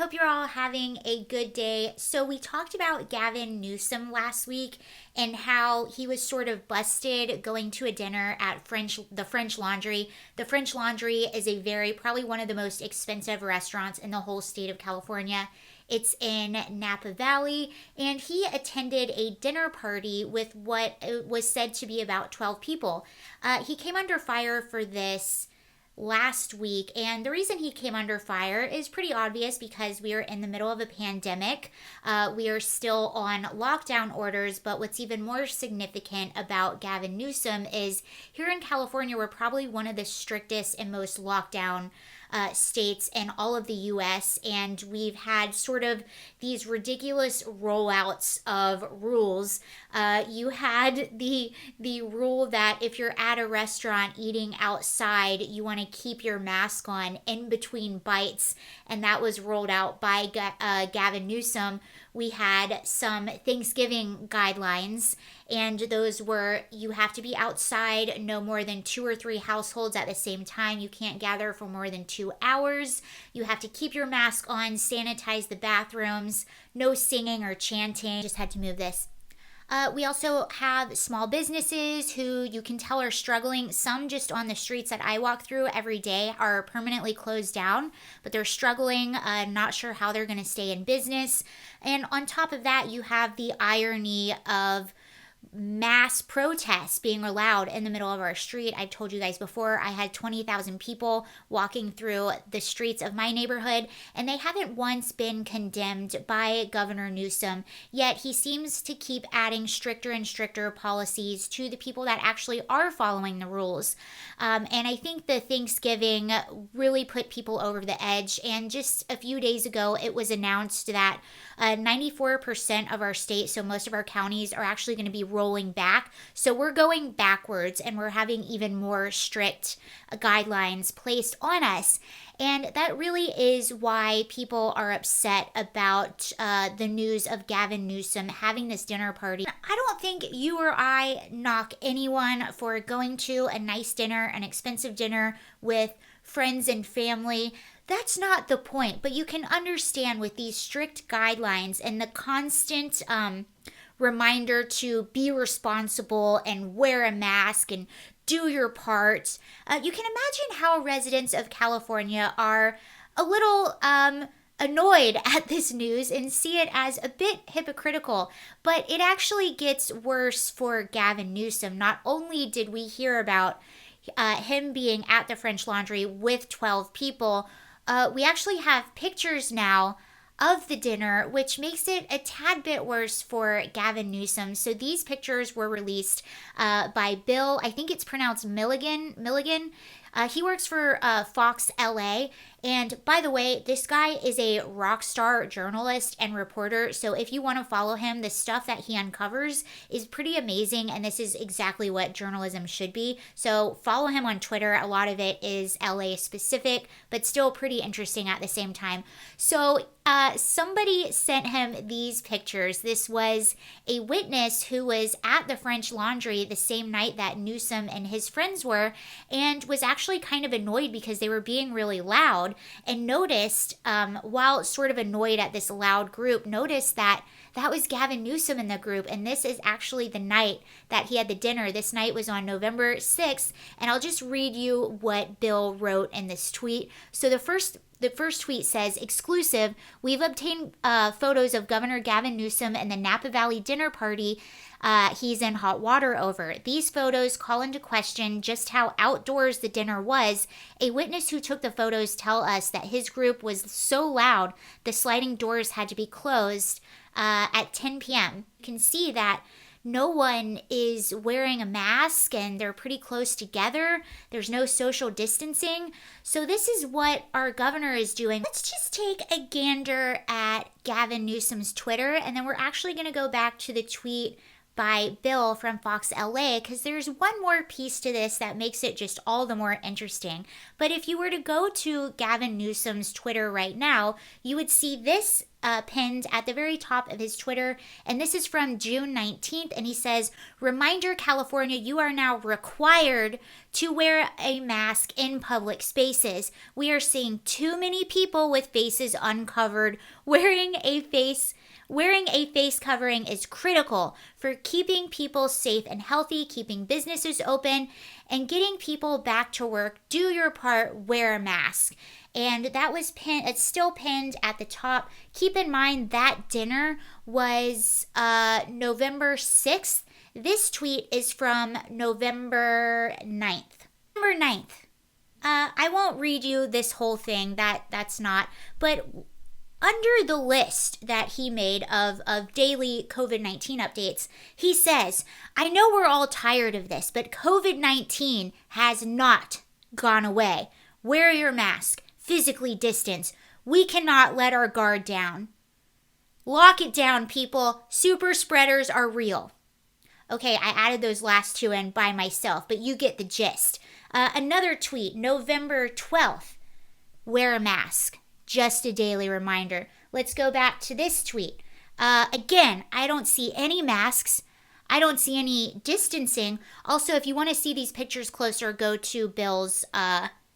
hope you're all having a good day. So we talked about Gavin Newsom last week and how he was sort of busted going to a dinner at the French Laundry. The French Laundry is probably one of the most expensive restaurants in the whole state of California. It's in Napa Valley, and he attended a dinner party with what was said to be about 12 people. He came under fire for this last week, and the reason he came under fire is pretty obvious because we are in the middle of a pandemic. We are still on lockdown orders, but what's even more significant about Gavin Newsom is here in California, we're probably one of the strictest and most lockdown states in all of the US, and we've had sort of these ridiculous rollouts of rules. You had the rule that if you're at a restaurant eating outside, you want to keep your mask on in between bites, and that was rolled out by Gavin Newsom. We had some Thanksgiving guidelines, and those were you have to be outside no more than 2 or 3 households at the same time. You can't gather for more than 2 hours. You have to keep your mask on, sanitize the bathrooms, no singing or chanting. Just had to move this. We also have small businesses who you can tell are struggling. Some just on the streets that I walk through every day are permanently closed down, but they're struggling, not sure how they're going to stay in business. And on top of that, you have the irony of mass protests being allowed in the middle of our street. I've told you guys before, I had 20,000 people walking through the streets of my neighborhood, and they haven't once been condemned by Governor Newsom, yet he seems to keep adding stricter and stricter policies to the people that actually are following the rules. And I think the Thanksgiving really put people over the edge, and just a few days ago, it was announced that 94% of our state, so most of our counties, are actually going to be rolling back. So we're going backwards, and we're having even more strict guidelines placed on us. And that really is why people are upset about the news of Gavin Newsom having this dinner party. I don't think you or I knock anyone for going to a nice dinner, an expensive dinner with friends and family. That's not the point, but you can understand with these strict guidelines and the constant reminder to be responsible and wear a mask and do your part. You can imagine how residents of California are a little annoyed at this news and see it as a bit hypocritical, but it actually gets worse for Gavin Newsom. Not only did we hear about him being at the French Laundry with 12 people, we actually have pictures now of the dinner, which makes it a tad bit worse for Gavin Newsom. So these pictures were released by Bill, I think it's pronounced Milligan. He works for Fox LA. And by the way, this guy is a rock star journalist and reporter. So if you want to follow him, the stuff that he uncovers is pretty amazing. And this is exactly what journalism should be. So follow him on Twitter. A lot of it is LA specific, but still pretty interesting at the same time. So somebody sent him these pictures. This was a witness who was at the French Laundry the same night that Newsom and his friends were, and was actually kind of annoyed because they were being really loud, and noticed, while sort of annoyed at this loud group, noticed that was Gavin Newsom in the group, and this is actually the night that he had the dinner. This night was on November 6th, and I'll just read you what Bill wrote in this tweet. So the first tweet says, exclusive, we've obtained photos of Governor Gavin Newsom and the Napa Valley dinner party he's in hot water over. These photos call into question just how outdoors the dinner was. A witness who took the photos tell us that his group was so loud the sliding doors had to be closed at 10 p.m. You can see that no one is wearing a mask and they're pretty close together. There's no social distancing. So this is what our governor is doing. Let's just take a gander at Gavin Newsom's Twitter, and then we're actually going to go back to the tweet by Bill from Fox LA, because there's one more piece to this that makes it just all the more interesting. But if you were to go to Gavin Newsom's Twitter right now, you would see this pinned at the very top of his Twitter, and this is from June 19th, and he says, "Reminder, California, you are now required to wear a mask in public spaces. We are seeing too many people with faces uncovered. Wearing a face covering is critical for keeping people safe and healthy, keeping businesses open, and getting people back to work. Do your part, wear a mask." And that was pinned, it's still pinned at the top. Keep in mind that dinner was November 6th. This tweet is from November 9th. November 9th. I won't read you this whole thing, that's not, but under the list that he made of daily COVID-19 updates, he says, "I know we're all tired of this, but COVID-19 has not gone away. Wear your mask, physically distance. We cannot let our guard down. Lock it down, people. Super spreaders are real." Okay, I added those last two in by myself, but you get the gist. Another tweet, November 12th, "Wear a mask. Just a daily reminder." Let's go back to this tweet. Again, I don't see any masks. I don't see any distancing. Also, if you want to see these pictures closer, go to Bill's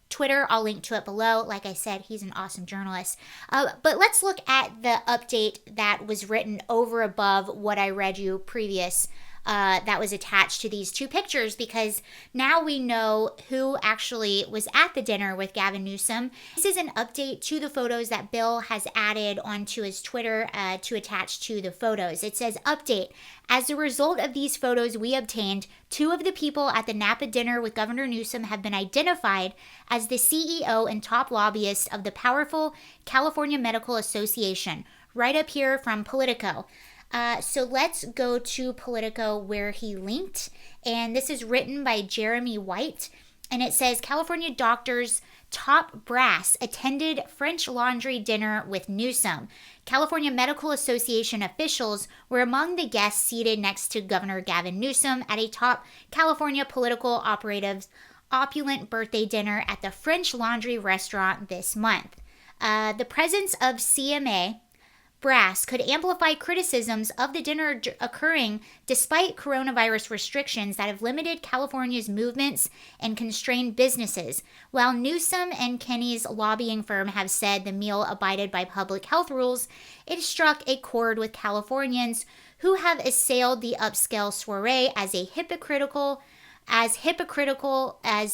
Twitter. I'll link to it below. Like I said, he's an awesome journalist. But let's look at the update that was written over above what I read you previous that was attached to these two pictures, because now we know who actually was at the dinner with Gavin Newsom. This is an update to the photos that Bill has added onto his Twitter to attach to the photos. It says, "Update. As a result of these photos we obtained, 2 of the people at the Napa dinner with Governor Newsom have been identified as the CEO and top lobbyist of the powerful California Medical Association." Right up here from Politico. So let's go to Politico, where he linked, and this is written by Jeremy White, and it says, "California doctors' top brass attended French Laundry dinner with Newsom. California Medical Association officials were among the guests seated next to Governor Gavin Newsom at a top California political operative's opulent birthday dinner at the French Laundry restaurant this month. The presence of CMA brass could amplify criticisms of the dinner occurring despite coronavirus restrictions that have limited California's movements and constrained businesses. While Newsom and Kenney's lobbying firm have said the meal abided by public health rules, it struck a chord with Californians who have assailed the upscale soiree as hypocritical as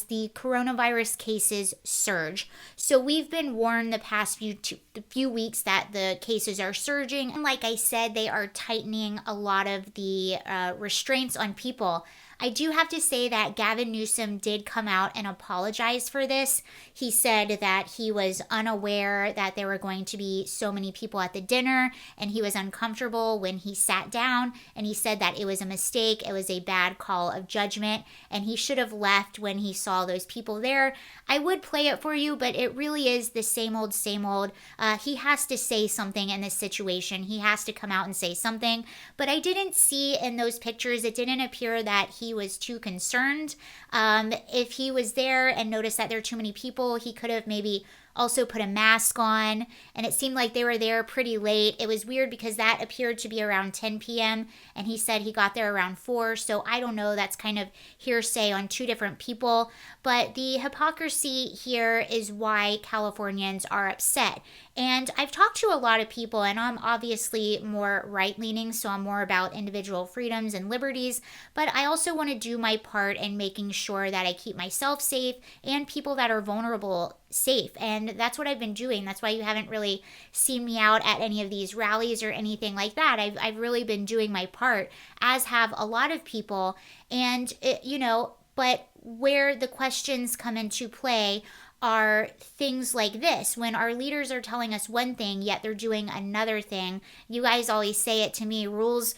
the coronavirus cases surge." So we've been warned the past few weeks that the cases are surging. And like I said, they are tightening a lot of the restraints on people. I do have to say that Gavin Newsom did come out and apologize for this. He said that he was unaware that there were going to be so many people at the dinner, and he was uncomfortable when he sat down, and he said that it was a mistake, it was a bad call of judgment, and he should have left when he saw those people there. I would play it for you, but it really is the same old, same old. He has to say something in this situation. He has to come out and say something, but I didn't see in those pictures, it didn't appear that he was too concerned. If he was there and noticed that there are too many people, he could have maybe also put a mask on, and it seemed like they were there pretty late. It was weird because that appeared to be around 10 p.m. and he said he got there around 4, so I don't know, that's kind of hearsay on two different people, but the hypocrisy here is why Californians are upset. And I've talked to a lot of people, and I'm obviously more right-leaning, so I'm more about individual freedoms and liberties, but I also want to do my part in making sure that I keep myself safe and people that are vulnerable safe, and that's what I've been doing. That's why you haven't really seen me out at any of these rallies or anything like that. I've really been doing my part, as have a lot of people, and but where the questions come into play are things like this. When our leaders are telling us one thing, yet they're doing another thing. You guys always say it to me, rules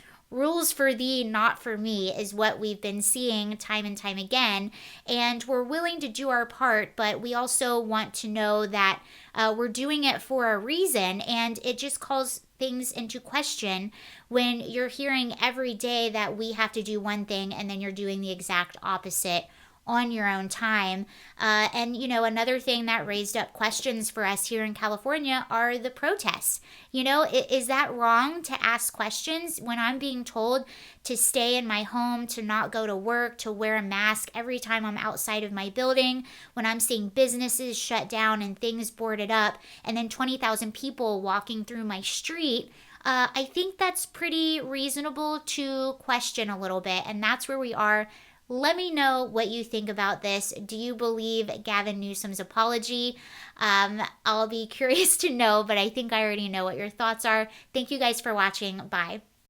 for thee, not for me, is what we've been seeing time and time again. And we're willing to do our part, but we also want to know that we're doing it for a reason. And it just calls things into question when you're hearing every day that we have to do one thing and then you're doing the exact opposite on your own time. And, another thing that raised up questions for us here in California are the protests. Is that wrong to ask questions when I'm being told to stay in my home, to not go to work, to wear a mask every time I'm outside of my building, when I'm seeing businesses shut down and things boarded up, and then 20,000 people walking through my street? I think that's pretty reasonable to question a little bit, and that's where we are. Let me know what you think about this. Do you believe Gavin Newsom's apology? I'll be curious to know, but I think I already know what your thoughts are. Thank you guys for watching. Bye.